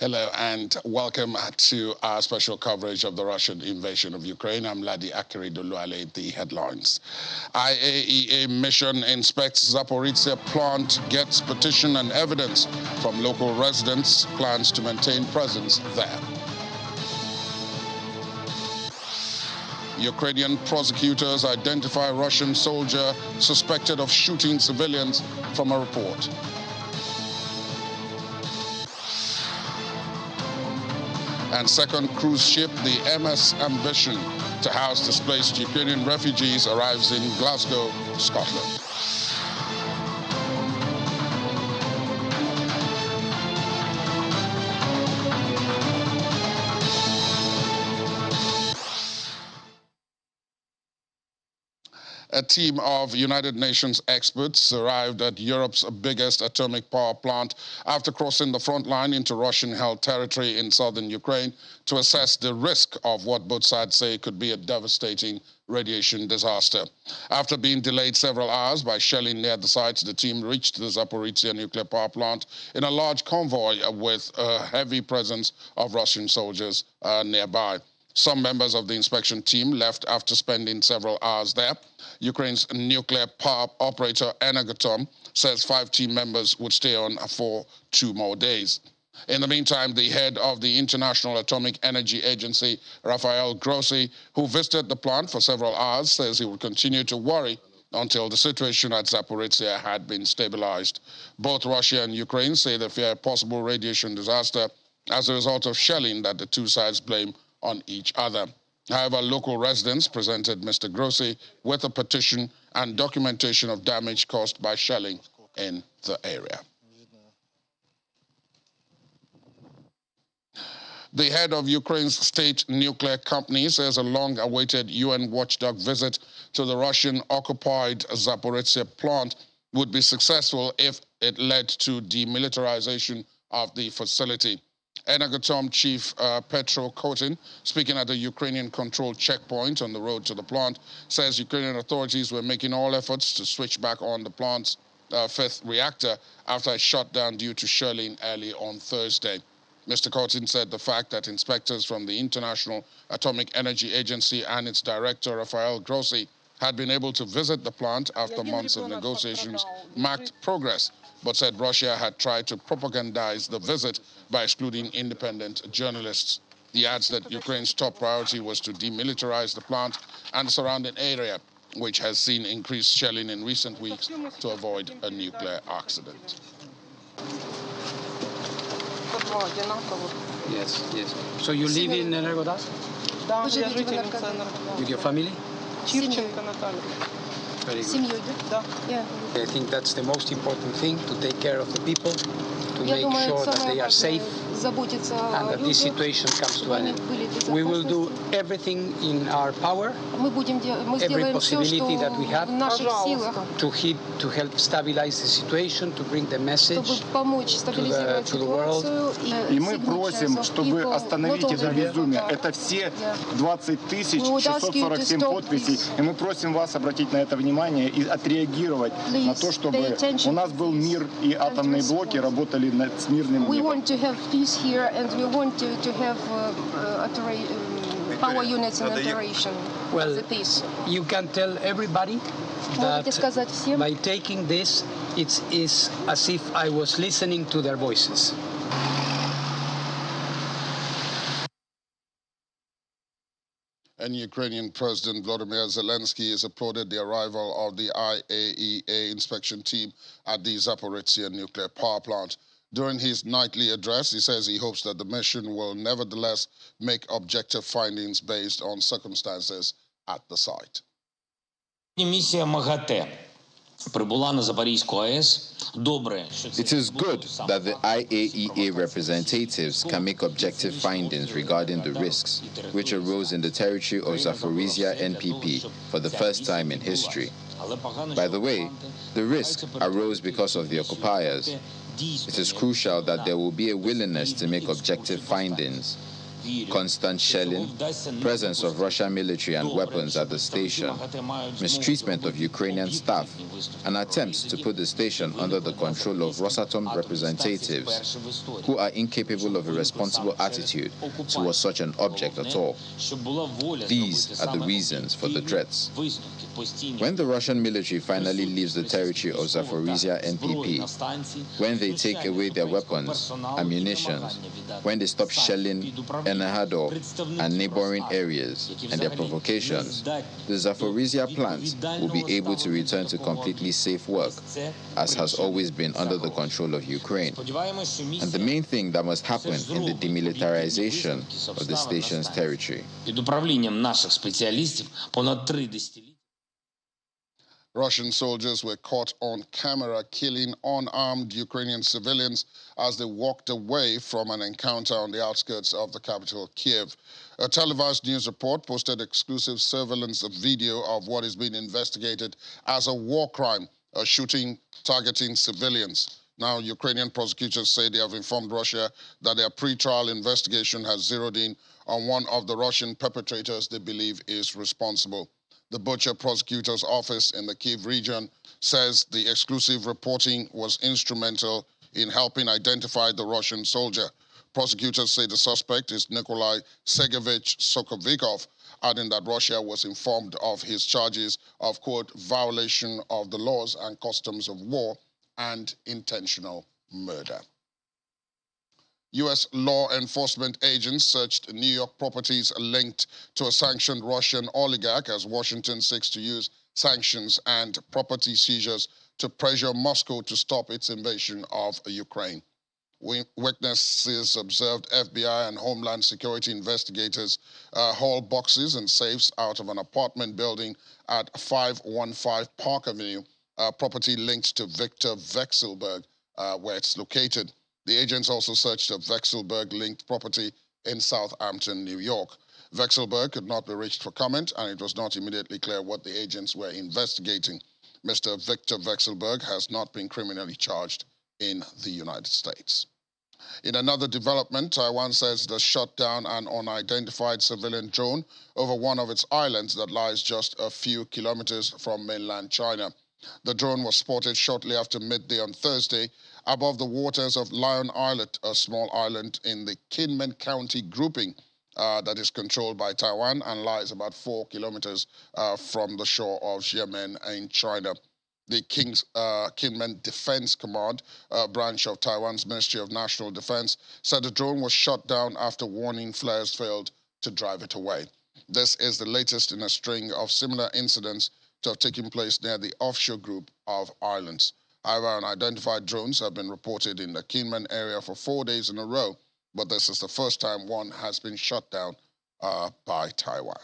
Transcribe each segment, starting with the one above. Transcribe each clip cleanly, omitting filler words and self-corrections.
Hello and welcome to our special coverage of the Russian invasion of Ukraine. I'm Ladi Akiridoluale, the headlines. IAEA mission inspects Zaporizhzhia plant, gets petition and evidence from local residents, plans to maintain presence there. Ukrainian prosecutors identify Russian soldier suspected of shooting civilians from a report. And second cruise ship, the MS Ambition, to house displaced Ukrainian refugees, arrives in Glasgow, Scotland. A team of United Nations experts arrived at Europe's biggest atomic power plant after crossing the front line into Russian-held territory in southern Ukraine to assess the risk of what both sides say could be a devastating radiation disaster. After being delayed several hours by shelling near the site, the team reached the Zaporizhzhia nuclear power plant in a large convoy with a heavy presence of Russian soldiers nearby. Some members of the inspection team left after spending several hours there. Ukraine's nuclear power operator Energoatom says 5 team members would stay on for 2 more days. In the meantime, the head of the International Atomic Energy Agency, Rafael Grossi, who visited the plant for several hours, says he will continue to worry until the situation at Zaporizhzhia had been stabilized. Both Russia and Ukraine say they fear a possible radiation disaster as a result of shelling that the two sides blame on each other. However, local residents presented Mr. Grossi with a petition and documentation of damage caused by shelling in the area. The head of Ukraine's state nuclear company says a long-awaited UN watchdog visit to the Russian-occupied Zaporizhzhia plant would be successful if it led to demilitarization of the facility. Energoatom chief Petro Kotin, speaking at a Ukrainian-controlled checkpoint on the road to the plant, says Ukrainian authorities were making all efforts to switch back on the plant's 5th reactor after it shut down due to shelling early on Thursday. Mr. Kotin said the fact that inspectors from the International Atomic Energy Agency and its director, Rafael Grossi, had been able to visit the plant after months of negotiations marked progress, but said Russia had tried to propagandize the visit by excluding independent journalists. He adds that Ukraine's top priority was to demilitarize the plant and the surrounding area, which has seen increased shelling in recent weeks to avoid a nuclear accident. Yes, yes. So you live in Energoatom? With your family? Very good. Yeah. I think that's the most important thing, to take care of the people, to make sure that they are safe and that this situation comes to an end. We will do everything in our power, every possibility that we have to help stabilize the situation, to bring the message to the world. И мы просим, чтобы остановить это безумие. Это все 20 647 подписей. И мы просим вас обратить на это внимание и отреагировать на то, чтобы у нас был мир и атомные блоки работали с мирным небом. Here, and we want to have power units in operation. Well, you can tell everybody that by taking this, it is as if I was listening to their voices. And Ukrainian President Vladimir Zelinsky has applauded the arrival of the IAEA inspection team at the Zaporizhzhia nuclear power plant. During his nightly address, he says he hopes that the mission will nevertheless make objective findings based on circumstances at the site. Місія МАГАТЕ прибула на Запорізьку АЕС. It is good that the IAEA representatives can make objective findings regarding the risks which arose in the territory of Zaporizhzhia NPP for the first time in history. By the way, the risk arose because of the occupiers. It is crucial that there will be a willingness to make objective findings constant shelling, presence of Russian military and weapons at the station, mistreatment of Ukrainian staff, and attempts to put the station under the control of Rosatom representatives who are incapable of a responsible attitude towards such an object at all. These are the reasons for the threats. When the Russian military finally leaves the territory of Zaporizhzhia NPP, when they take away their weapons, ammunition, when they stop shelling Enahador and neighboring areas and their provocations, the Zaporizhzhia plant will be able to return to completely safe work, as has always been under the control of Ukraine. And the main thing that must happen in the demilitarization of the station's territory. Russian soldiers were caught on camera killing unarmed Ukrainian civilians as they walked away from an encounter on the outskirts of the capital, Kiev. A televised news report posted exclusive surveillance video of what is being investigated as a war crime, a shooting targeting civilians. Now, Ukrainian prosecutors say they have informed Russia that their pre-trial investigation has zeroed in on one of the Russian perpetrators they believe is responsible. The Butcher Prosecutor's Office in the Kyiv region says the exclusive reporting was instrumental in helping identify the Russian soldier. Prosecutors say the suspect is Nikolai Sergeyevich Sokovikov, adding that Russia was informed of his charges of, quote, violation of the laws and customs of war and intentional murder. U.S. law enforcement agents searched New York properties linked to a sanctioned Russian oligarch as Washington seeks to use sanctions and property seizures to pressure Moscow to stop its invasion of Ukraine. Witnesses observed FBI and Homeland Security investigators haul boxes and safes out of an apartment building at 515 Park Avenue, a property linked to Victor Vekselberg, where it's located. The agents also searched a Vekselberg-linked property in Southampton, New York. Vekselberg could not be reached for comment, and it was not immediately clear what the agents were investigating. Mr. Victor Vekselberg has not been criminally charged in the United States. In another development, Taiwan says it has shot down an unidentified civilian drone over one of its islands that lies just a few kilometers from mainland China. The drone was spotted shortly after midday on Thursday above the waters of Lion Islet, a small island in the Kinmen County grouping that is controlled by Taiwan and lies about 4 kilometers from the shore of Xiamen in China. The Kinmen Defense Command, branch of Taiwan's Ministry of National Defense, said the drone was shot down after warning flares failed to drive it away. This is the latest in a string of similar incidents to have taken place near the offshore group of islands. However, unidentified drones have been reported in the Kinmen area for 4 days in a row, but this is the first time one has been shot down by Taiwan.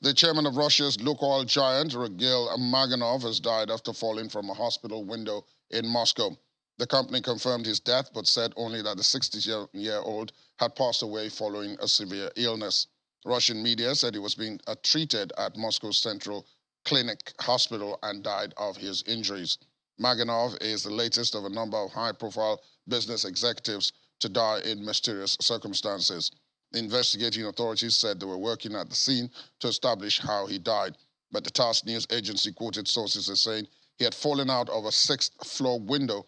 The chairman of Russia's Lukoil giant, Sergei Maganov, has died after falling from a hospital window in Moscow. The company confirmed his death, but said only that the 60-year-old had passed away following a severe illness. Russian media said he was being treated at Moscow's Central Clinic Hospital and died of his injuries. Maganov is the latest of a number of high-profile business executives to die in mysterious circumstances. The investigating authorities said they were working at the scene to establish how he died, but the TASS news agency quoted sources as saying he had fallen out of a sixth-floor window,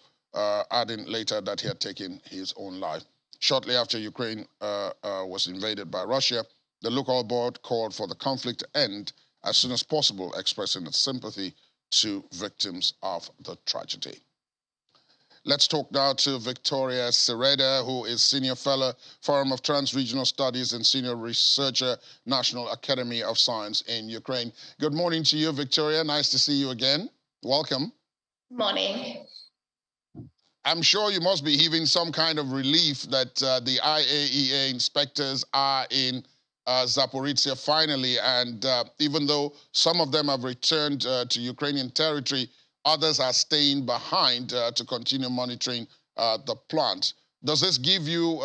adding later that he had taken his own life. Shortly after Ukraine was invaded by Russia, the Lukoil board called for the conflict to end as soon as possible, expressing its sympathy to victims of the tragedy. Let's talk now to Victoria Sereda, who is Senior Fellow, Forum of Trans-Regional Studies and Senior Researcher, National Academy of Science in Ukraine. Good morning to you, Victoria. Nice to see you again. Welcome. Morning. I'm sure you must be heaving some kind of relief that the IAEA inspectors are in Zaporizhzhia finally, and even though some of them have returned to Ukrainian territory, others are staying behind to continue monitoring the plant. Does this give you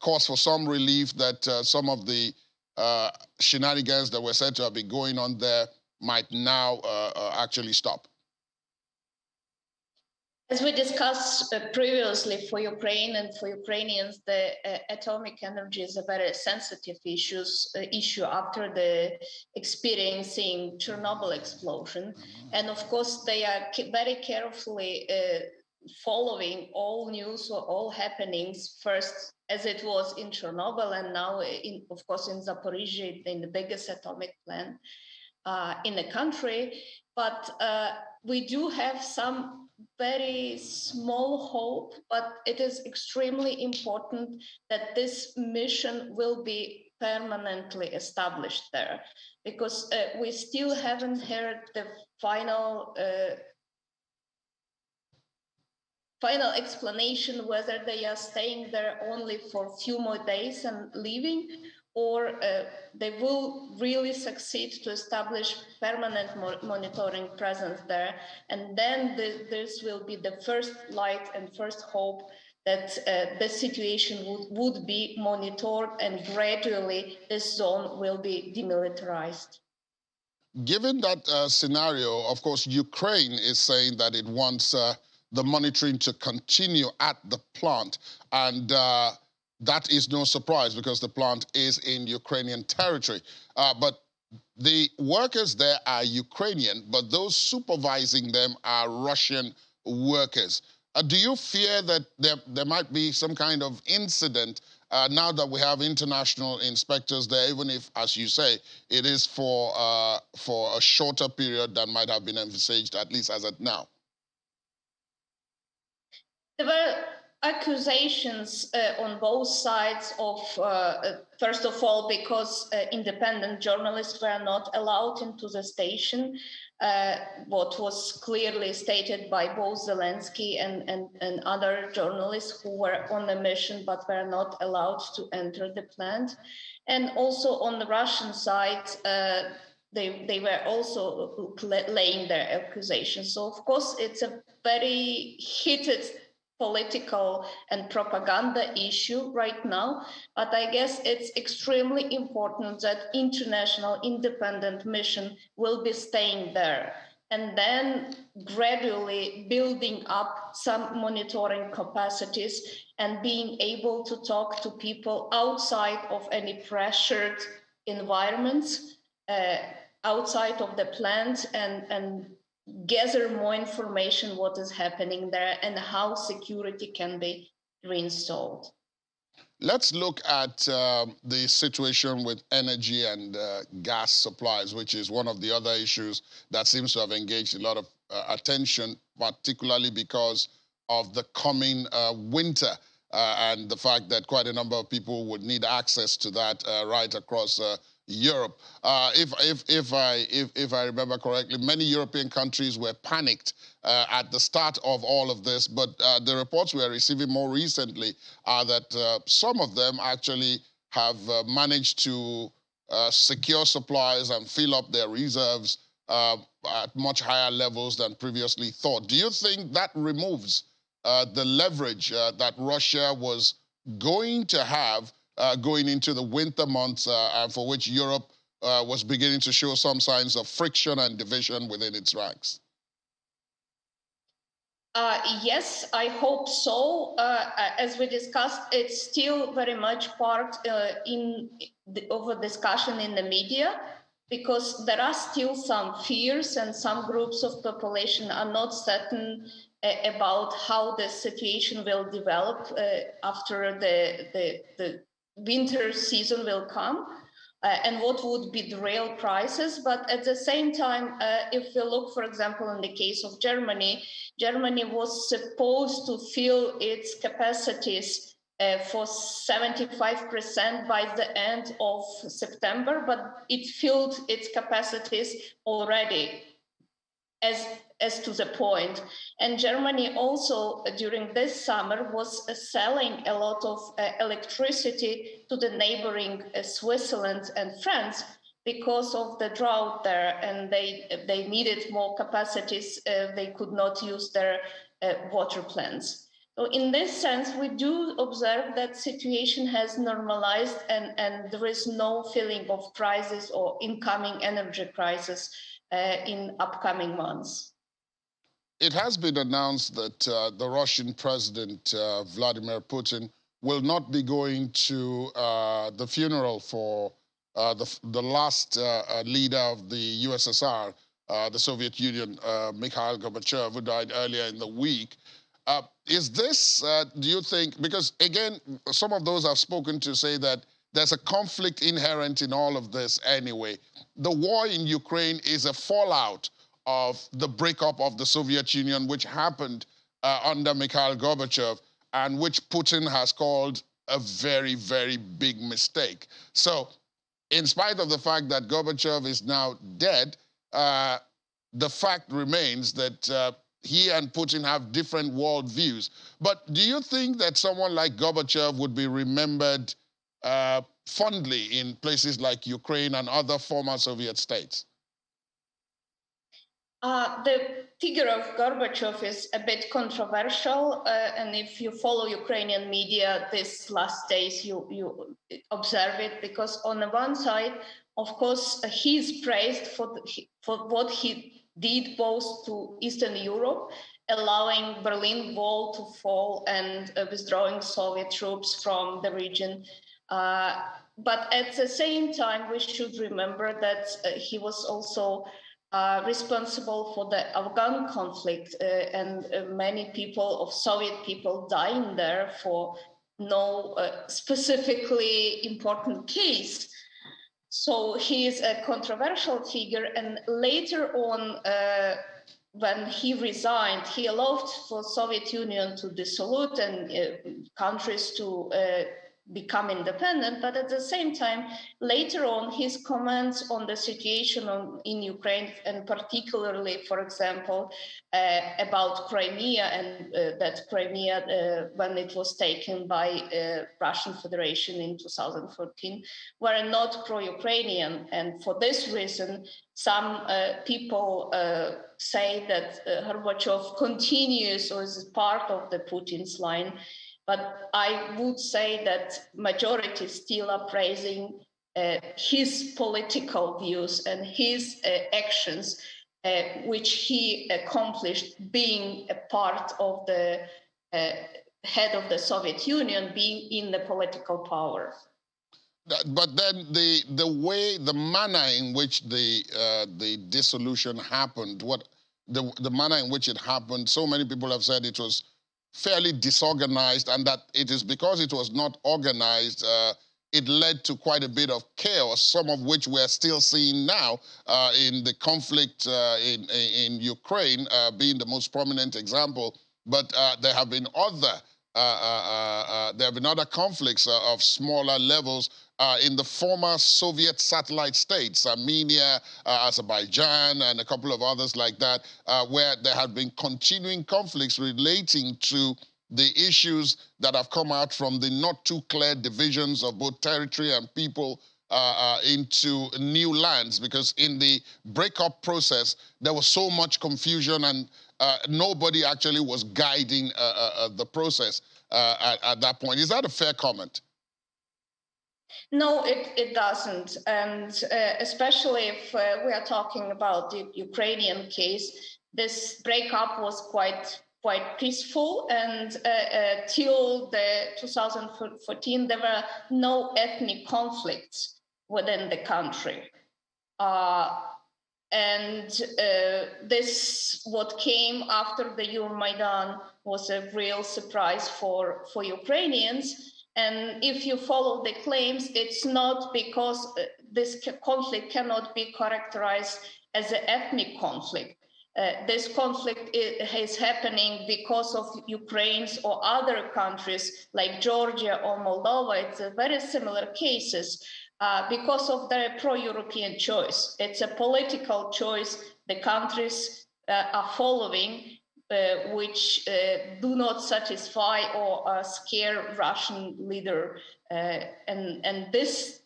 cause for some relief that some of the shenanigans that were said to have been going on there might now actually stop? As we discussed previously, for Ukraine and for Ukrainians, the atomic energy is a very sensitive issue after the experiencing Chernobyl explosion. And of course, they are very carefully following all news or all happenings, first as it was in Chernobyl and now, of course, in Zaporizhzhia, in the biggest atomic plant in the country. But we do have some very small hope, but it is extremely important that this mission will be permanently established there, because we still haven't heard the final explanation whether they are staying there only for a few more days and leaving, or they will really succeed to establish permanent monitoring presence there. And then this will be the first light and first hope that the situation would be monitored and gradually this zone will be demilitarized. Given that scenario, of course, Ukraine is saying that it wants the monitoring to continue at the plant, and that is no surprise because the plant is in Ukrainian territory. But the workers there are Ukrainian, but those supervising them are Russian workers. Do you fear that there might be some kind of incident now that we have international inspectors there, even if, as you say, it is for a shorter period than might have been envisaged, at least as of now? There were accusations on both sides of, first of all, because independent journalists were not allowed into the station, what was clearly stated by both Zelinsky and other journalists who were on the mission but were not allowed to enter the plant. And also on the Russian side, they were also laying their accusations. So, of course, it's a very heated political and propaganda issue right now, but I guess it's extremely important that international independent mission will be staying there and then gradually building up some monitoring capacities and being able to talk to people outside of any pressured environments, outside of the plant, and gather more information what is happening there and how security can be reinstalled. Let's look at the situation with energy and gas supplies, which is one of the other issues that seems to have engaged a lot of attention, particularly because of the coming winter and the fact that quite a number of people would need access to that right across Europe. If I remember correctly, many European countries were panicked at the start of all of this, but the reports we are receiving more recently are that some of them actually have managed to secure supplies and fill up their reserves at much higher levels than previously thought. Do you think that removes the leverage that Russia was going to have going into the winter months, for which Europe was beginning to show some signs of friction and division within its ranks? Yes, I hope so. As we discussed, it's still very much part of a discussion in the media, because there are still some fears and some groups of population are not certain about how the situation will develop after the winter season will come, and what would be the real prices. But at the same time, if we look, for example, in the case of Germany, Germany was supposed to fill its capacities for 75% by the end of September, but it filled its capacities already as to the point. And Germany also, during this summer, was selling a lot of electricity to the neighboring Switzerland and France because of the drought there, and they needed more capacities. They could not use their water plants. So in this sense, we do observe that situation has normalized, and there is no feeling of crisis or incoming energy crisis in upcoming months. it has been announced that the Russian President, Vladimir Putin, will not be going to the funeral for the last leader of the USSR, the Soviet Union, Mikhail Gorbachev, who died earlier in the week. Is this, do you think, because again, some of those I've spoken to say that there's a conflict inherent in all of this anyway. The war in Ukraine is a fallout of the breakup of the Soviet Union, which happened under Mikhail Gorbachev, and which Putin has called a very, very big mistake. So in spite of the fact that Gorbachev is now dead, the fact remains that he and Putin have different world views. But do you think that someone like Gorbachev would be remembered fondly in places like Ukraine and other former Soviet states? The figure of Gorbachev is a bit controversial, and if you follow Ukrainian media these last days, you observe it, because on the one side, of course, he's praised for what he did both to Eastern Europe, allowing Berlin Wall to fall and withdrawing Soviet troops from the region. But at the same time, we should remember that he was also responsible for the Afghan conflict, and many people of Soviet people dying there for no specifically important case. So he is a controversial figure, and later on, when he resigned, he allowed for Soviet Union to dissolve and countries to become independent, but at the same time, later on, his comments on the situation in Ukraine, and particularly, for example, about Crimea, and that Crimea, when it was taken by Russian Federation in 2014, were not pro-Ukrainian. And for this reason, some people say that Gorbachev continues or is part of the Putin's line. But I would say that majority still are praising his political views and his actions, which he accomplished being a part of the head of the Soviet Union, being in the political power. But then the manner in which the dissolution happened, the manner in which it happened, so many people have said it was fairly disorganized, and that it is because it was not organized, it led to quite a bit of chaos, some of which we're still seeing now in the conflict in Ukraine, being the most prominent example. But there have been other conflicts of smaller levels in the former Soviet satellite states, Armenia, Azerbaijan, and a couple of others like that, where there have been continuing conflicts relating to the issues that have come out from the not too clear divisions of both territory and people into new lands. Because in the breakup process, there was so much confusion, and nobody actually was guiding the process at that point. Is that a fair comment? No, it doesn't. And especially if we are talking about the Ukrainian case, this breakup was quite peaceful. And till the 2014, there were no ethnic conflicts within the country. And this, what came after the Euromaidan, was a real surprise for Ukrainians. And if you follow the claims, it's not because this conflict cannot be characterized as an ethnic conflict. This conflict is happening because of Ukraine's or other countries like Georgia or Moldova. It's a very similar cases because of their pro-European choice. It's a political choice the countries are following, which do not satisfy or scare Russian leader. And this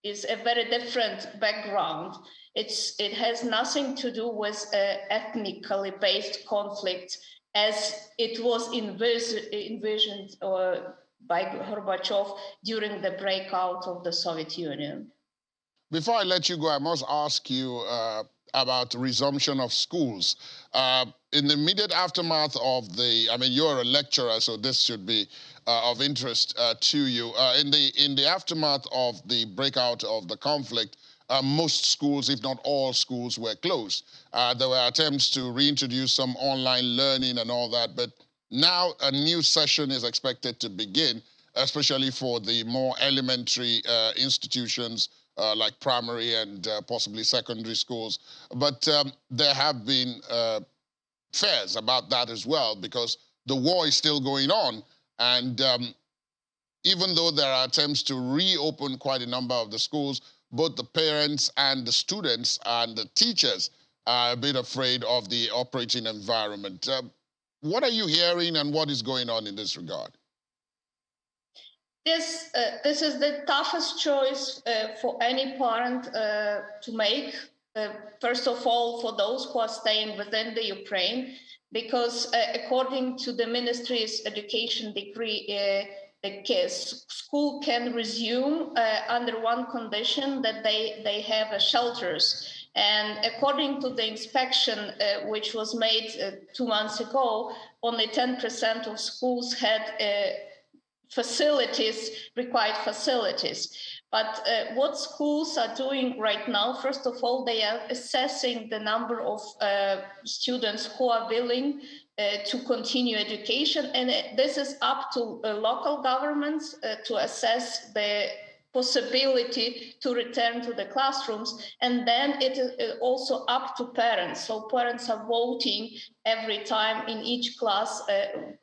is a very different background. It has nothing to do with ethnically based conflict as it was envisioned by Gorbachev during the breakout of the Soviet Union. Before I let you go, I must ask you, about resumption of schools. In the immediate aftermath of you're a lecturer, so this should be of interest to you. In the aftermath of the breakout of the conflict, most schools, if not all schools, were closed. There were attempts to reintroduce some online learning and all that, but now a new session is expected to begin, especially for the more elementary institutions like primary and possibly secondary schools. But there have been fears about that as well, because the war is still going on. And even though there are attempts to reopen quite a number of the schools, both the parents and the students and the teachers are a bit afraid of the operating environment. What are you hearing and what is going on in this regard? This is the toughest choice for any parent to make. First of all, for those who are staying within the Ukraine, because according to the ministry's education decree, the school can resume under one condition, that they have shelters. And according to the inspection, which was made 2 months ago, only 10% of schools had required facilities. But what schools are doing right now, first of all, they are assessing the number of students who are willing to continue education. And this is up to local governments to assess the possibility to return to the classrooms. And then it is also up to parents. So parents are voting every time in each class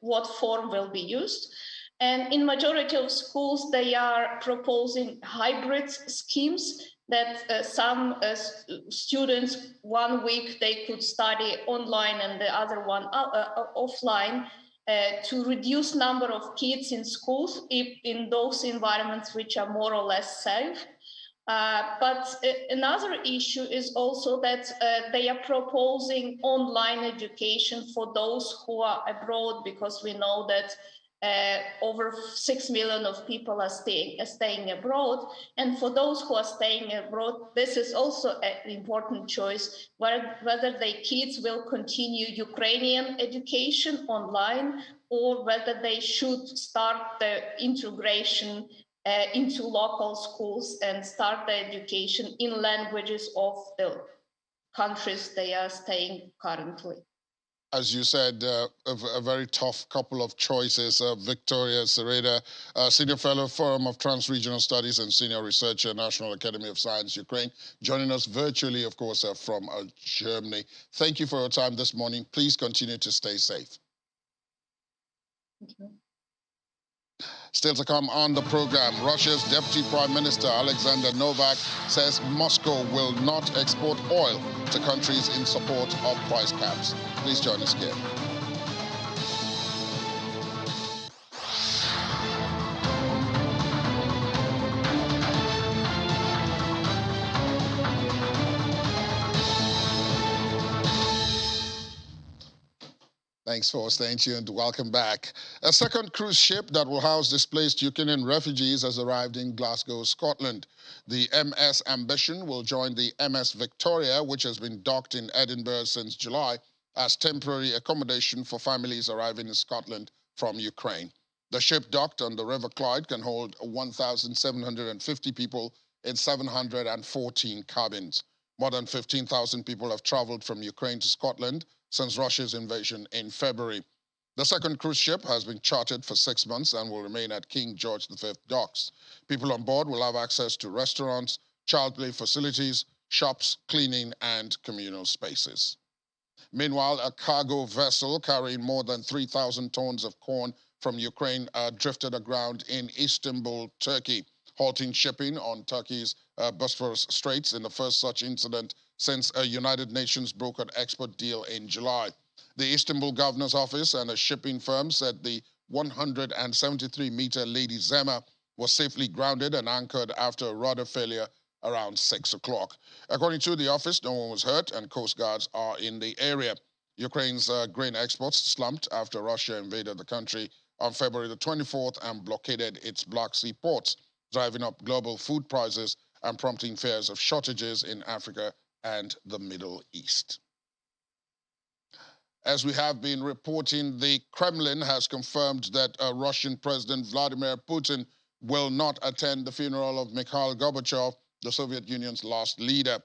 what form will be used. And in majority of schools, they are proposing hybrid schemes that some students 1 week they could study online and the other one offline to reduce number of kids in schools in those environments which are more or less safe. But another issue is also that they are proposing online education for those who are abroad, because we know that over 6 million of people are staying abroad. And for those who are staying abroad, this is also an important choice, whether the kids will continue Ukrainian education online, or whether they should start the integration into local schools and start the education in languages of the countries they are staying currently. As you said, a very tough couple of choices. Victoria Sereda, Senior Fellow, Forum of Trans-Regional Studies and Senior Researcher, National Academy of Science, Ukraine, joining us virtually, of course, from Germany. Thank you for your time this morning. Please continue to stay safe. Thank you. Still to come on the program, Russia's Deputy Prime Minister Alexander Novak says Moscow will not export oil to countries in support of price caps. Please join us here. Thanks for staying tuned. Welcome back. A second cruise ship that will house displaced Ukrainian refugees has arrived in Glasgow, Scotland. The MS Ambition will join the MS Victoria, which has been docked in Edinburgh since July, as temporary accommodation for families arriving in Scotland from Ukraine. The ship docked on the River Clyde can hold 1,750 people in 714 cabins. More than 15,000 people have traveled from Ukraine to Scotland since Russia's invasion in February. The second cruise ship has been chartered for 6 months and will remain at King George V docks. People on board will have access to restaurants, child play facilities, shops, cleaning, and communal spaces. Meanwhile, a cargo vessel carrying more than 3,000 tons of corn from Ukraine drifted aground in Istanbul, Turkey, halting shipping on Turkey's Bosphorus Straits in the first such incident since a United Nations brokered export deal in July. The Istanbul Governor's Office and a shipping firm said the 173-meter Lady Zema was safely grounded and anchored after a rudder failure around 6 o'clock. According to the office, no one was hurt and Coast Guards are in the area. Ukraine's grain exports slumped after Russia invaded the country on February the 24th and blockaded its Black Sea ports, driving up global food prices and prompting fears of shortages in Africa and the Middle East. As we have been reporting, the Kremlin has confirmed that Russian President Vladimir Putin will not attend the funeral of Mikhail Gorbachev, the Soviet Union's last leader.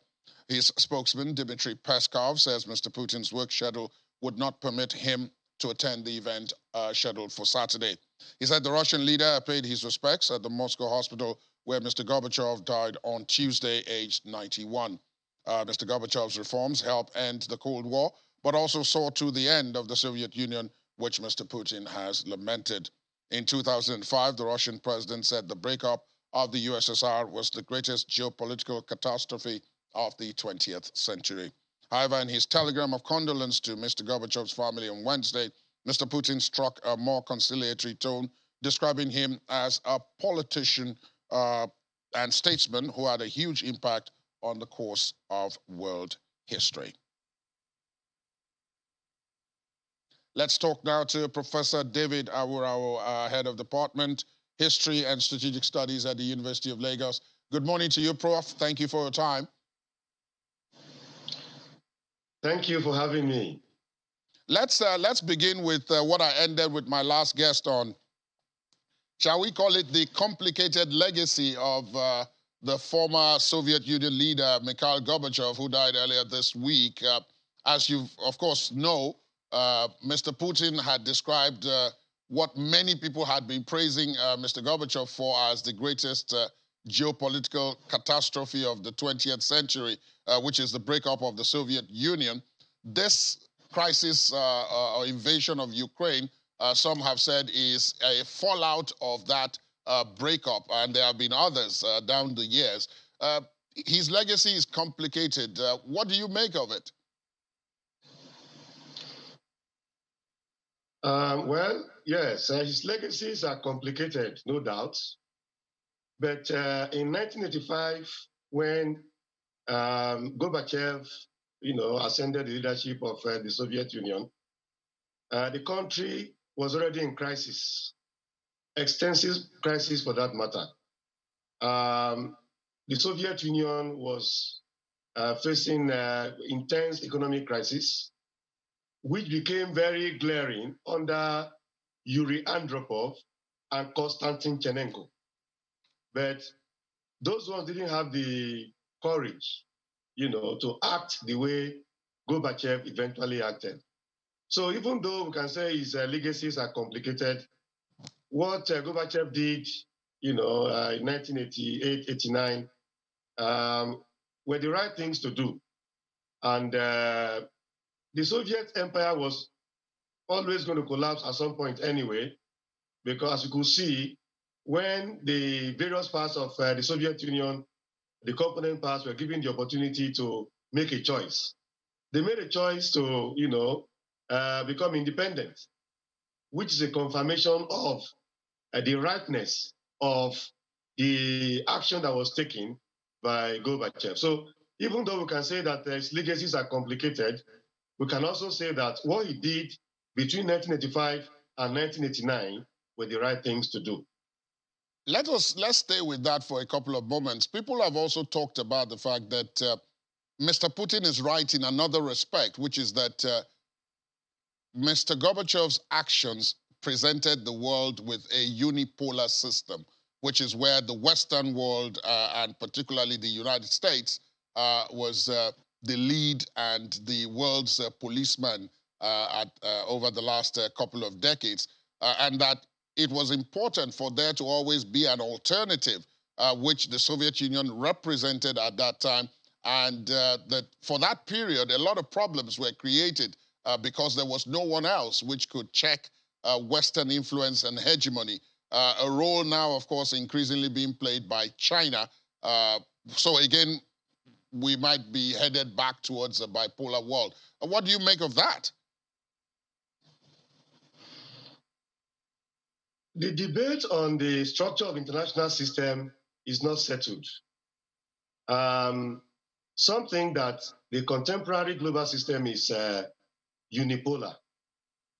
His spokesman, Dmitry Peskov, says Mr. Putin's work schedule would not permit him to attend the event scheduled for Saturday. He said the Russian leader paid his respects at the Moscow hospital where Mr. Gorbachev died on Tuesday, aged 91. Mr. Gorbachev's reforms helped end the Cold War, but also saw to the end of the Soviet Union, which Mr. Putin has lamented. In 2005, the Russian president said the breakup of the USSR was the greatest geopolitical catastrophe of the 20th century. However, in his telegram of condolence to Mr. Gorbachev's family on Wednesday, Mr. Putin struck a more conciliatory tone, describing him as a politician and statesman who had a huge impact on the course of world history. Let's talk now to Professor David Awurawo, Head of Department, History and Strategic Studies at the University of Lagos. Good morning to you, Prof. Thank you for your time. Thank you for having me. Let's begin with what I ended with my last guest on. Shall we call it the complicated legacy of the former Soviet Union leader, Mikhail Gorbachev, who died earlier this week? As you, of course, know, Mr. Putin had described what many people had been praising Mr. Gorbachev for as the greatest geopolitical catastrophe of the 20th century, which is the breakup of the Soviet Union. This crisis or invasion of Ukraine, some have said, is a fallout of that breakup, and there have been others down the years. His legacy is complicated. What do you make of it? Well, yes, his legacies are complicated, no doubt. But in 1985, when Gorbachev, ascended the leadership of the Soviet Union, the country was already in crisis, extensive crisis for that matter. The Soviet Union was facing intense economic crisis, which became very glaring under Yuri Andropov and Konstantin Chernenko. But those ones didn't have the courage, to act the way Gorbachev eventually acted. So even though we can say his legacies are complicated, what Gorbachev did, in 1988, 89, were the right things to do. And the Soviet Empire was always going to collapse at some point anyway, because as you could see, when the various parts of the Soviet Union, the component parts, were given the opportunity to make a choice, they made a choice to, become independent, which is a confirmation of the rightness of the action that was taken by Gorbachev. So even though we can say that his legacies are complicated, we can also say that what he did between 1985 and 1989 were the right things to do. Let's stay with that for a couple of moments. People have also talked about the fact that Mr. Putin is right in another respect, which is that Mr. Gorbachev's actions presented the world with a unipolar system, which is where the Western world, and particularly the United States, was the lead and the world's policeman over the last couple of decades, and that it was important for there to always be an alternative, which the Soviet Union represented at that time, and that for that period, a lot of problems were created because there was no one else which could check Western influence and hegemony. A role now, of course, increasingly being played by China. So again, we might be headed back towards a bipolar world. What do you make of that? The debate on the structure of international system is not settled. Something that the contemporary global system is unipolar.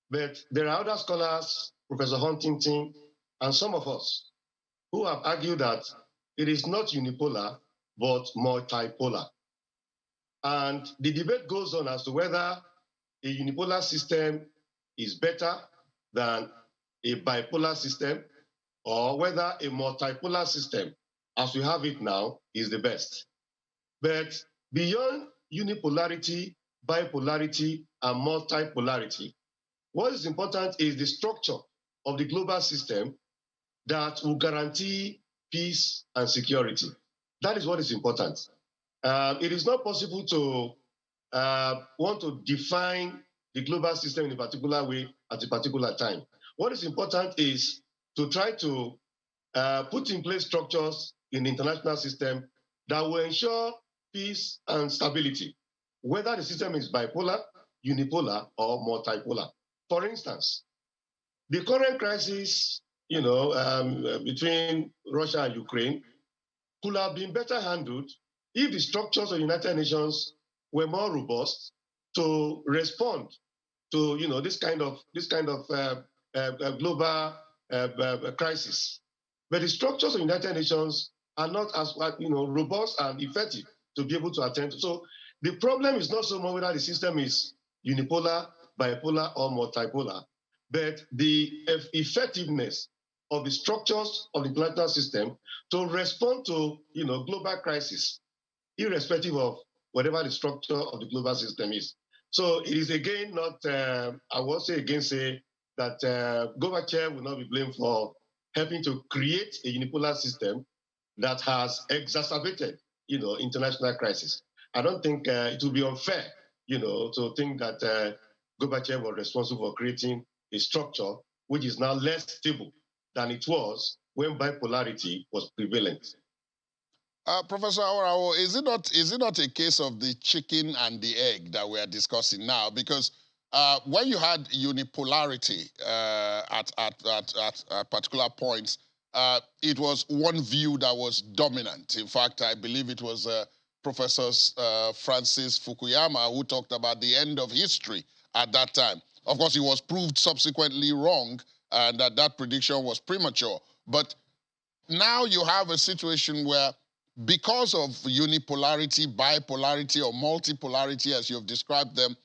But there are other scholars, Professor Huntington, and some of us, who have argued that it is not unipolar, but multipolar. And the debate goes on as to whether a unipolar system is better than a bipolar system, or whether a multipolar system, as we have it now, is the best. But beyond unipolarity, bipolarity, and multipolarity, what is important is the structure of the global system that will guarantee peace and security. That is what is important. It is not possible to want to define the global system in a particular way at a particular time. What is important is to try to put in place structures in the international system that will ensure peace and stability, whether the system is bipolar, unipolar, or multipolar. For instance, the current crisis, between Russia and Ukraine could have been better handled if the structures of the United Nations were more robust to respond to, this kind of global crisis. But the structures of the United Nations are not as robust and effective to be able to attend to. So the problem is not so much whether the system is unipolar, bipolar, or multipolar, but the effectiveness of the structures of the international system to respond to global crisis, irrespective of whatever the structure of the global system is. So it is again not, I will say again say that Gorbachev will not be blamed for helping to create a unipolar system that has exacerbated, international crisis. I don't think it would be unfair, to think that Gorbachev was responsible for creating a structure which is now less stable than it was when bipolarity was prevalent. Professor Awarao, is it not a case of the chicken and the egg that we are discussing now? Because when you had unipolarity at particular points, it was one view that was dominant. In fact, I believe it was Professor Francis Fukuyama who talked about the end of history at that time. Of course, he was proved subsequently wrong, and that prediction was premature. But now you have a situation where, because of unipolarity, bipolarity, or multipolarity, as you've described them,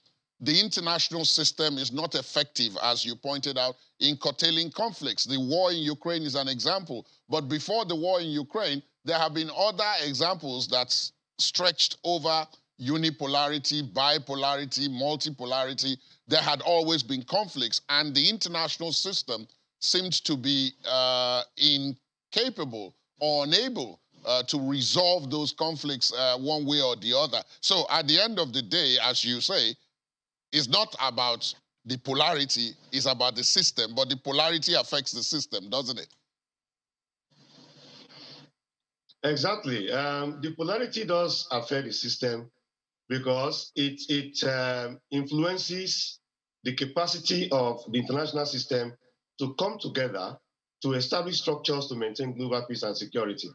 the international system is not effective, as you pointed out, in curtailing conflicts. The war in Ukraine is an example. But before the war in Ukraine, there have been other examples that stretched over unipolarity, bipolarity, multipolarity. There had always been conflicts, and the international system seemed to be incapable or unable to resolve those conflicts one way or the other. So at the end of the day, as you say, it's not about the polarity, it's about the system, but the polarity affects the system, doesn't it? Exactly. The polarity does affect the system because it influences the capacity of the international system to come together to establish structures to maintain global peace and security.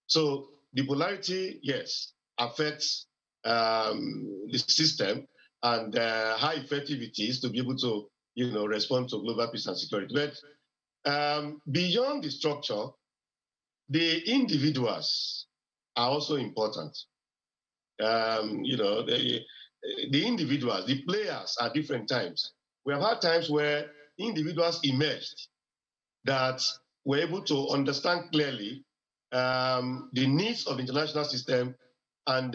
So the polarity, yes, affects the system and how effective it is to be able to, respond to global peace and security. But beyond the structure, the individuals are also important. The individuals, the players at different times. We have had times where individuals emerged that were able to understand clearly the needs of the international system and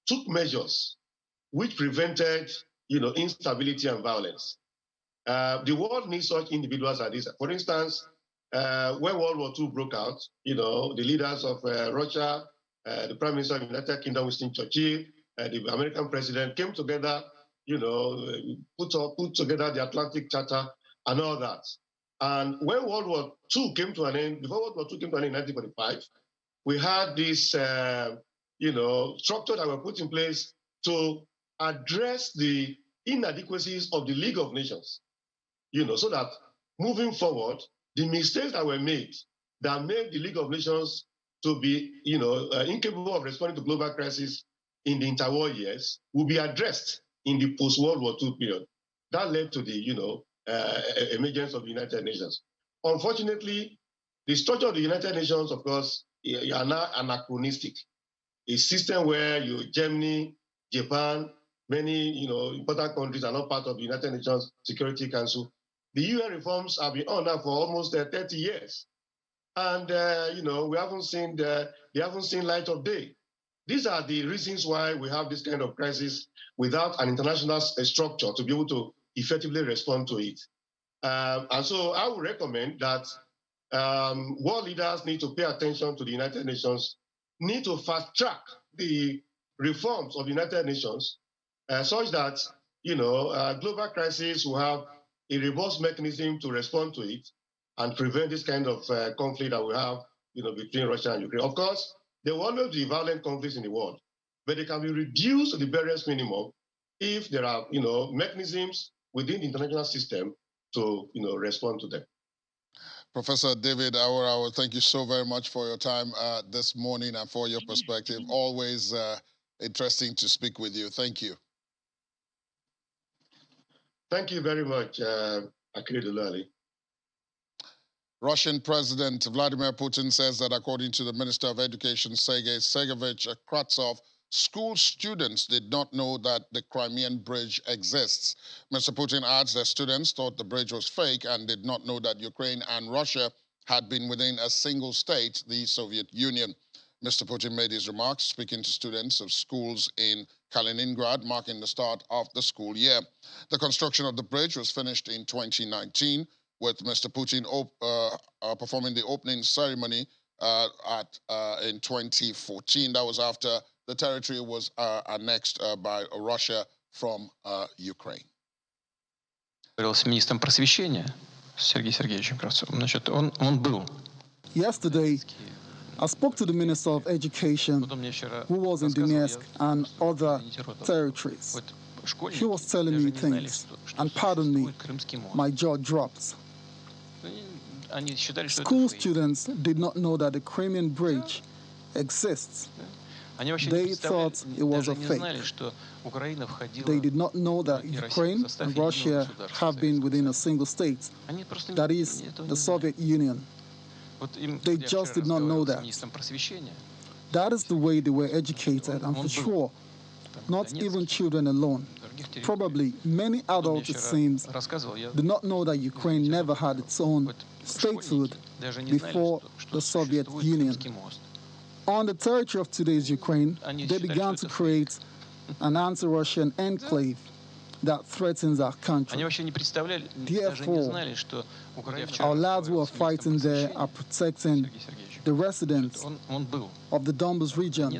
took measures which prevented, instability and violence. The world needs such individuals as this. For instance, when World War II broke out, the leaders of Russia, the Prime Minister of the United Kingdom, Winston Churchill, the American president came together, put together the Atlantic Charter and all that. And when World War II came to an end, before World War II came to an end in 1945, we had this, structure that were put in place to address the inadequacies of the League of Nations, so that moving forward, the mistakes that were made that made the League of Nations to be, incapable of responding to global crisis in the interwar years will be addressed in the post-World War II period. That led to the, emergence of the United Nations. Unfortunately, the structure of the United Nations, of course, are now anachronistic. A system where Germany Japan, many important countries are not part of the United Nations Security Council. The UN reforms have been on now for almost 30 years, and we haven't seen they haven't seen light of day. These are the reasons why we have this kind of crisis without an international structure to be able to effectively respond to it. And so I would recommend that world leaders need to pay attention to the United Nations, need to fast track the reforms of the United Nations such that global crisis will have a robust mechanism to respond to it and prevent this kind of conflict that we have between Russia and Ukraine. Of course, there will always be violent conflicts in the world, but they can be reduced to the barest minimum if there are mechanisms within the international system to respond to them. Professor David Awarawa, thank you so very much for your time this morning and for your perspective. Always interesting to speak with you. Thank you. Thank you very much, Akiri Dulali. Russian President Vladimir Putin says that according to the Minister of Education, Sergei Sergeyevich Kratsov, school students did not know that the Crimean Bridge exists. Mr. Putin adds that students thought the bridge was fake and did not know that Ukraine and Russia had been within a single state, the Soviet Union. Mr. Putin made his remarks speaking to students of schools in Kaliningrad, marking the start of the school year. The construction of the bridge was finished in 2019, with Mr. Putin performing the opening ceremony in 2014. That was after the territory was annexed by Russia from Ukraine. С министром просвещения Сергеем Сергеевичем Кравцовым. Значит, он был. Yesterday, I spoke to the Minister of Education, who was in Donetsk and other territories. He was telling me things, and pardon me, my jaw dropped. School students did not know that the Crimean Bridge exists. They thought it was a fake. They did not know that Ukraine and Russia have been within a single state, that is, the Soviet Union. They just did not know that. That is the way they were educated, and for sure, not even children alone. Probably many adults, it seems, do not know that Ukraine never had its own statehood before the Soviet Union. On the territory of today's Ukraine, they began to create an anti-Russian enclave that threatens our country. Therefore, our lads who are fighting there are protecting the residents of the Donbas region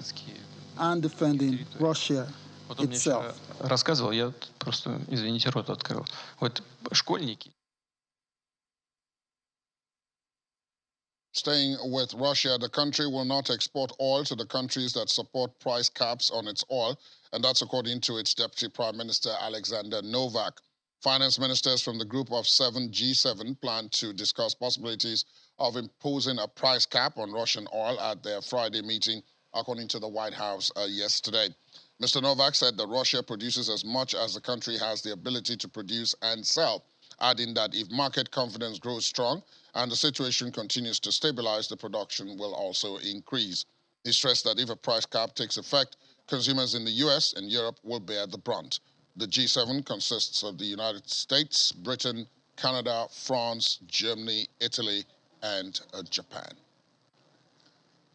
and defending Russia itself. Рассказывал, я просто, извините, рот открыл. Вот школьники. Staying with Russia, the country will not export oil to the countries that support price caps on its oil, and that's according to its Deputy Prime Minister, Alexander Novak. Finance ministers from the group of 7 G7 plan to discuss possibilities of imposing a price cap on Russian oil at their Friday meeting, according to the White House yesterday. Mr. Novak said that Russia produces as much as the country has the ability to produce and sell, adding that if market confidence grows strong and the situation continues to stabilize, the production will also increase. He stressed that if a price cap takes effect, consumers in the US and Europe will bear the brunt. The G7 consists of the United States, Britain, Canada, France, Germany, Italy, and Japan.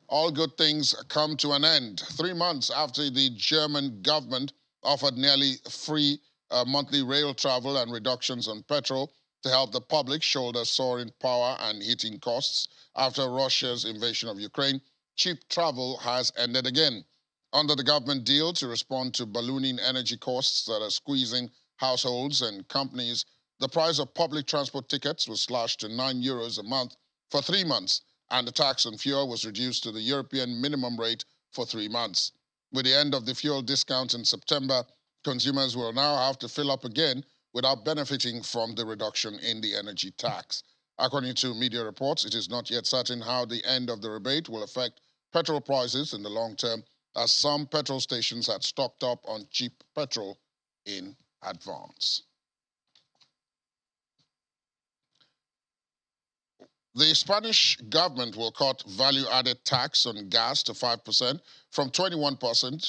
All good things come to an end. 3 months after the German government offered nearly free monthly rail travel and reductions on petrol to help the public shoulder soaring power and heating costs after Russia's invasion of Ukraine, cheap travel has ended again. Under the government deal to respond to ballooning energy costs that are squeezing households and companies, the price of public transport tickets was slashed to €9 a month for 3 months, and the tax on fuel was reduced to the European minimum rate for 3 months. With the end of the fuel discount in September, consumers will now have to fill up again without benefiting from the reduction in the energy tax. According to media reports, it is not yet certain how the end of the rebate will affect petrol prices in the long term, as some petrol stations had stocked up on cheap petrol in advance. The Spanish government will cut value-added tax on gas to 5% from 21%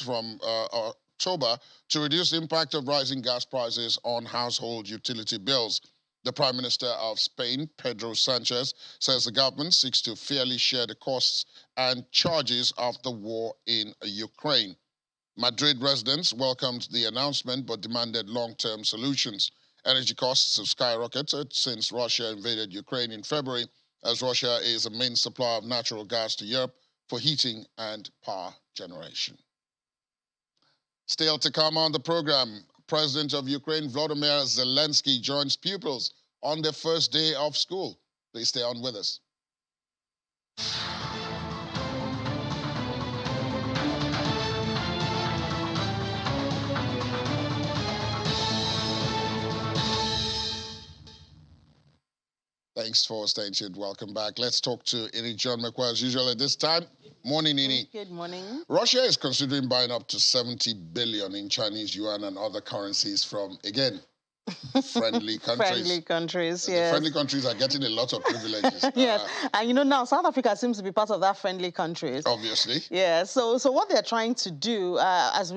October to reduce the impact of rising gas prices on household utility bills. The Prime Minister of Spain, Pedro Sanchez, says the government seeks to fairly share the costs and charges of the war in Ukraine. Madrid residents welcomed the announcement but demanded long-term solutions. Energy costs have skyrocketed since Russia invaded Ukraine in February, as Russia is a main supplier of natural gas to Europe for heating and power generation. Still to come on the program, President of Ukraine, Vladimir Zelinsky, joins pupils on their first day of school. Please stay on with us. Thanks for staying tuned. Welcome back. Let's talk to Ini John McQuarrie as usual at this time. Morning, Ini. Good morning. Russia is considering buying up to 70 billion in Chinese yuan and other currencies from, again, friendly countries. Friendly countries, yes. Friendly countries are getting a lot of privileges. Yes, and you know now South Africa seems to be part of that friendly countries. Obviously. Yeah, so what they're trying to do, it's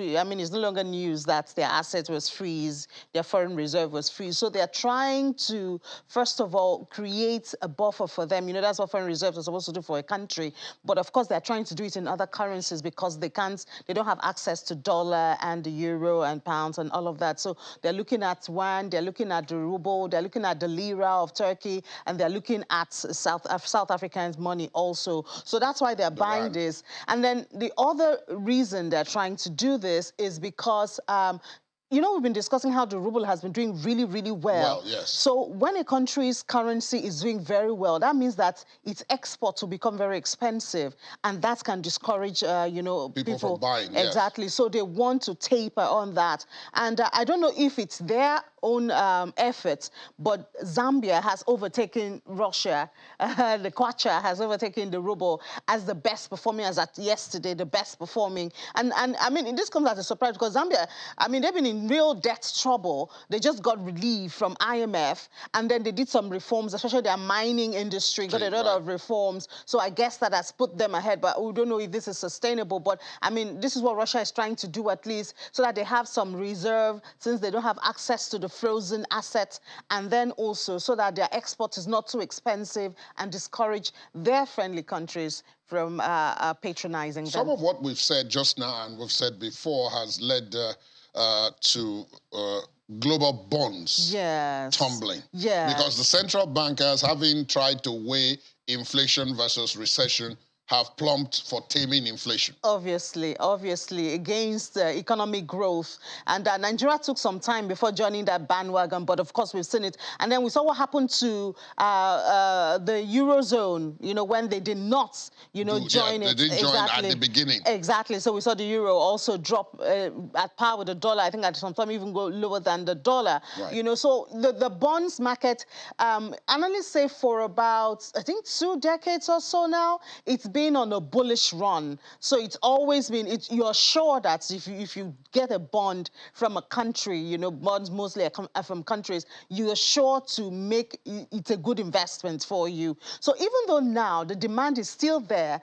no longer news that their asset was freeze, their foreign reserve was freeze. So they're trying to, first of all, create a buffer for them. You know, that's what foreign reserves are supposed to do for a country. But of course, they're trying to do it in other currencies because they don't have access to dollar and the euro and pounds and all of that. So they're looking at yuan, they're looking at the ruble, they're looking at the lira of Turkey, and they're looking at South Africans' money also. So that's why they're buying this. And then the other reason they're trying to do this is because you know, we've been discussing how the ruble has been doing really, really well. Yes. So when a country's currency is doing very well, that means that its exports will become very expensive, and that can discourage, people from buying. Exactly. Yes. So they want to taper on that. And I don't know if it's their own efforts, but Zambia has overtaken Russia. The kwacha has overtaken the ruble as the best performing, as at yesterday, the best performing. And I mean, this comes as a surprise because Zambia, I mean, they've been in real debt trouble. They just got relief from IMF, and then they did some reforms, especially their mining industry, got a lot of reforms. So I guess that has put them ahead, but we don't know if this is sustainable. But I mean, this is what Russia is trying to do, at least, so that they have some reserve, since they don't have access to the frozen assets, and then also so that their export is not too expensive and discourage their friendly countries from patronizing them. Some of what we've said just now and we've said before has led to global bonds tumbling. Yeah. Because the central bankers, having tried to weigh inflation versus recession, have plumped for taming inflation. Obviously, against economic growth. And Nigeria took some time before joining that bandwagon, but of course we've seen it. And then we saw what happened to the Eurozone, you know, when they did not, join it. They didn't join at the beginning. Exactly. So we saw the euro also drop at par with the dollar. I think at some time even go lower than the dollar. Right. You know, so the bonds market, analysts say for about, I think, 2 decades or so now, it's been on a bullish run. So it's always been, you're sure that if you get a bond from a country, you know, bonds mostly are from countries, you're sure to make it a good investment for you. So even though now the demand is still there,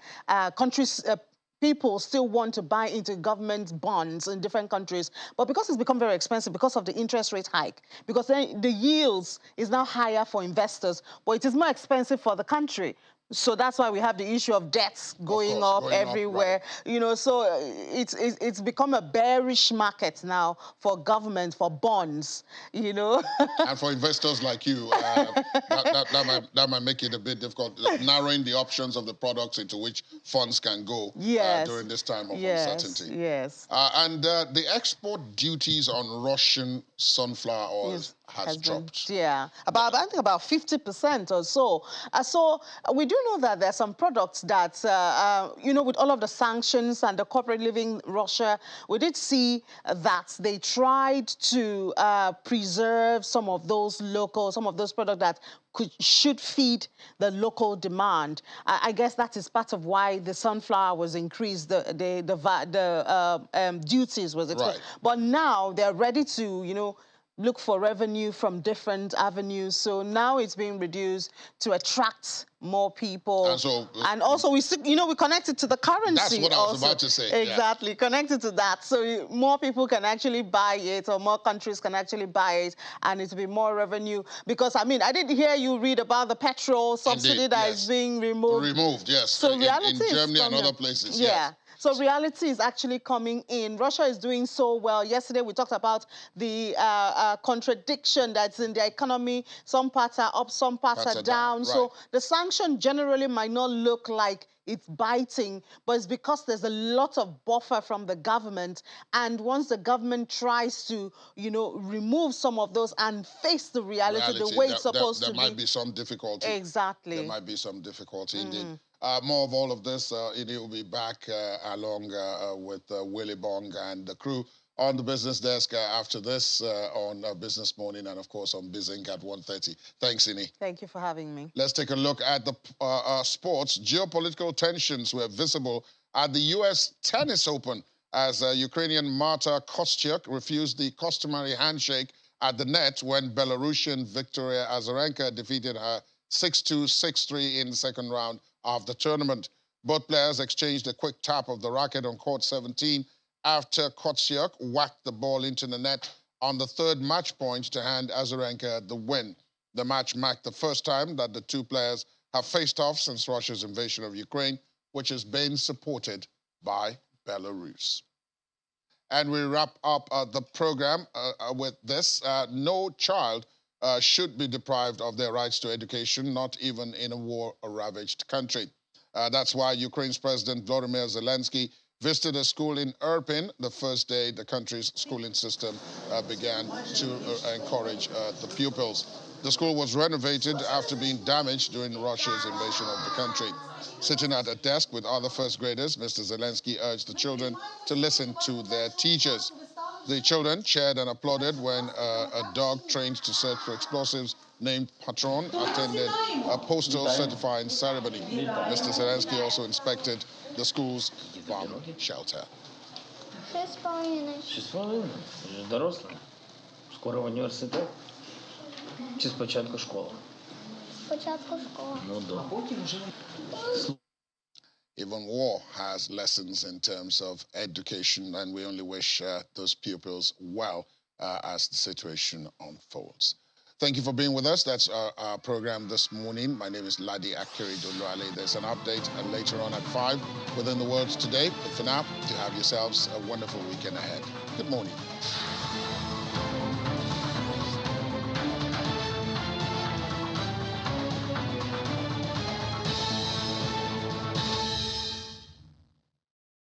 people still want to buy into government bonds in different countries, but because it's become very expensive because of the interest rate hike, because then the yields is now higher for investors, but it is more expensive for the country. So that's why we have the issue of debts going up everywhere. Right. You know, so it's become a bearish market now for government, for bonds, you know. And for investors like you, that might make it a bit difficult, narrowing the options of the products into which funds can go during this time of uncertainty. Yes. And the export duties on Russian sunflower oil has dropped. I think about 50% or so. So we do know that there are some products that, with all of the sanctions and the corporate living Russia, we did see that they tried to preserve some of those products that should feed the local demand. I guess that is part of why the sunflower was increased, the duties was increased. Right. But now they're ready to, look for revenue from different avenues. So now it's being reduced to attract more people. And also, we connect it to the currency. That's what I was about to say. Exactly, connected to that. So more people can actually buy it, or more countries can actually buy it, and it'll be more revenue. Because, I mean, I did hear you read about the petrol subsidy that is being removed. Removed, yes. So in Germany and other places, yes. So reality is actually coming in. Russia is doing so well. Yesterday, we talked about the contradiction that's in the economy. Some parts are up, some parts are down. Right. So the sanction generally might not look like it's biting, but it's because there's a lot of buffer from the government. And once the government tries to, remove some of those and face the reality the way it's supposed to be. There might be some difficulty. Exactly. There might be some difficulty indeed. More of all of this, Edie will be back along with Willie Bong and the crew on the business desk after this on Business Morning and, of course, on BizInc at 1:30. Thanks, Ini. Thank you for having me. Let's take a look at the sports. Geopolitical tensions were visible at the U.S. Tennis Open as Ukrainian Marta Kostyuk refused the customary handshake at the net when Belarusian Victoria Azarenka defeated her 6-2, 6-3 in the second round of the tournament. Both players exchanged a quick tap of the racket on court 17 after Kostyuk whacked the ball into the net on the third match point to hand Azarenka the win. The match marked the first time that the two players have faced off since Russia's invasion of Ukraine, which has been supported by Belarus. And we wrap up the program with this. No child should be deprived of their rights to education, not even in a war-ravaged country. That's why Ukraine's President Vladimir Zelinsky visited a school in Irpin the first day the country's schooling system began to encourage the pupils. The school was renovated after being damaged during Russia's invasion of the country. Sitting at a desk with other first graders, Mr. Zelinsky urged the children to listen to their teachers. The children cheered and applauded when a dog trained to search for explosives named Patron attended a postal certifying ceremony. Mr. Zelensky also inspected the school's bomb shelter. 6,5. 6,5? Вже доросла. Скоро в університет? Чи спочатку школа? Спочатку школа. Ну, да. Even war has lessons in terms of education, and we only wish those pupils well as the situation unfolds. Thank you for being with us. That's our program this morning. My name is Ladi Akiri Doluale. There's an update later on at 5 within the words today. But for now, you have yourselves a wonderful weekend ahead. Good morning.